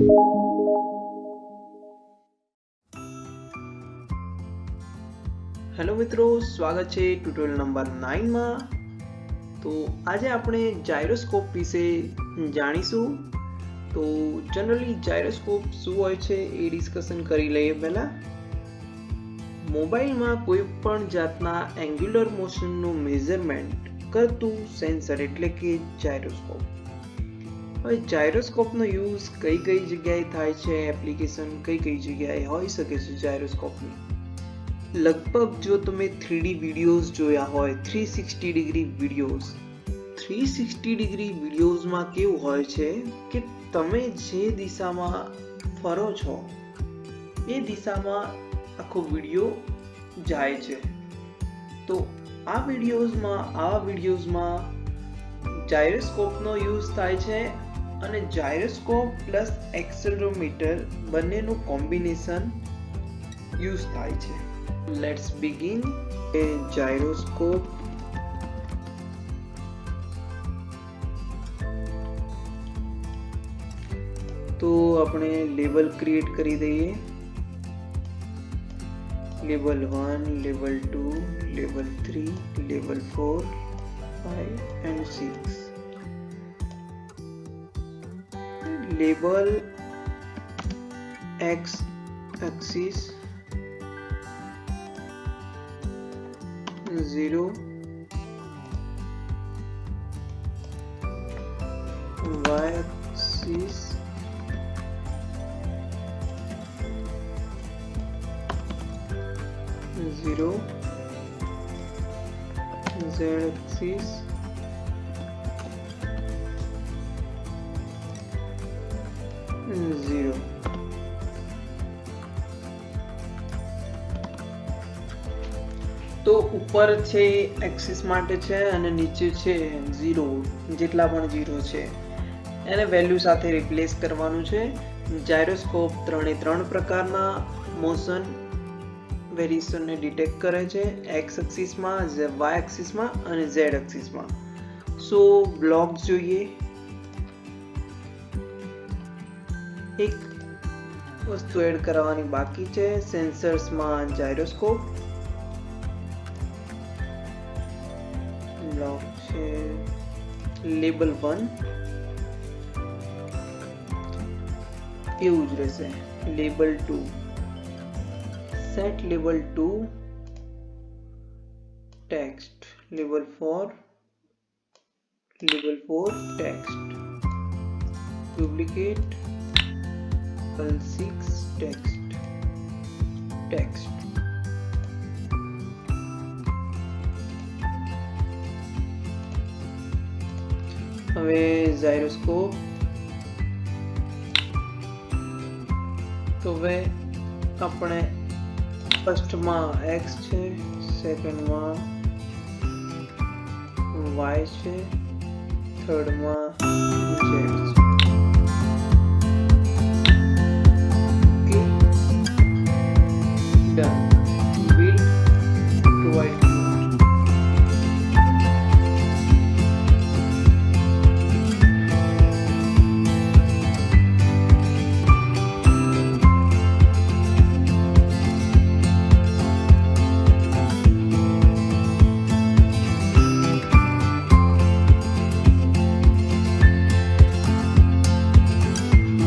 Hello મિત્રો, સ્વાગત છે ટ્યુટોરિયલ નંબર 9 માં। તો આજે આપણે જાયરોસ્કોપ વિશે જાણીશું। તો જનરલી જાયરોસ્કોપ શું હોય છે એ ડિસ્કશન કરી લઈએ પહેલા। મોબાઈલમાં કોઈ પણ જાતના એંગ્યુલર મોશનનું મેઝરમેન્ટ કરતું સેન્સર એટલે કે જાયરોસ્કોપ। હવે જાયરોસ્કોપનો યુઝ કઈ જગ્યાએ થાય છે, એપ્લિકેશન કઈ જગ્યાએ હોઈ શકે છે જાયરોસ્કોપની। લગભગ જો તમે 3D વિડીયોઝ જોયા હોય, 360 ડિગ્રી વિડીયોઝ, 360 ડિગ્રી વિડીયોઝમાં કેવું હોય છે કે તમે જે દિશામાં ફરો છો એ દિશામાં આખો વિડીયો જાય છે। તો આ વિડીયોઝમાં જાયરોસ્કોપનો યુઝ થાય છે અને જાયરોસ્કોપ પ્લસ એક્સેલરોમીટર બંનેનું કોમ્બિનેશન યુઝ થાય છે। Let's begin a gyroscope। તો આપણે લેબલ ક્રિએટ કરી દઈએ। Label 1, label 2, label 3, label 4, 5 and 6। Label x axis 0, y axis 0, z axis 0। તો ઉપર છે એક્સિસ માટે છે અને નીચે છે 0, જેટલા પણ 0 છે એને વેલ્યુ સાથે રિપ્લેસ કરવાનું છે। જાયરોસ્કોપ 3 પ્રકારના મોશન વેરિએશનને ડિટેક્ટ કરે છે, એક્સ એક્સિસમાં, વાય એક્સિસમાં અને ઝેડ એક્સિસમાં। સો બ્લોક્સ જોઈએ। એક વસ્તુ એડ કરવાની બાકી છે, સેન્સર્સમાં જાયરોસ્કોપ બ્લોક છે લેબલ 1 એવું જ રહેશે। Label 2 set, label 2 text, label 4 text, duplicate, label 6 text. હવે જાયરોસ્કોપ તો હવે આપણે ફર્સ્ટમાં x છે, સેકન્ડમાં y છે, થર્ડમાં z છે।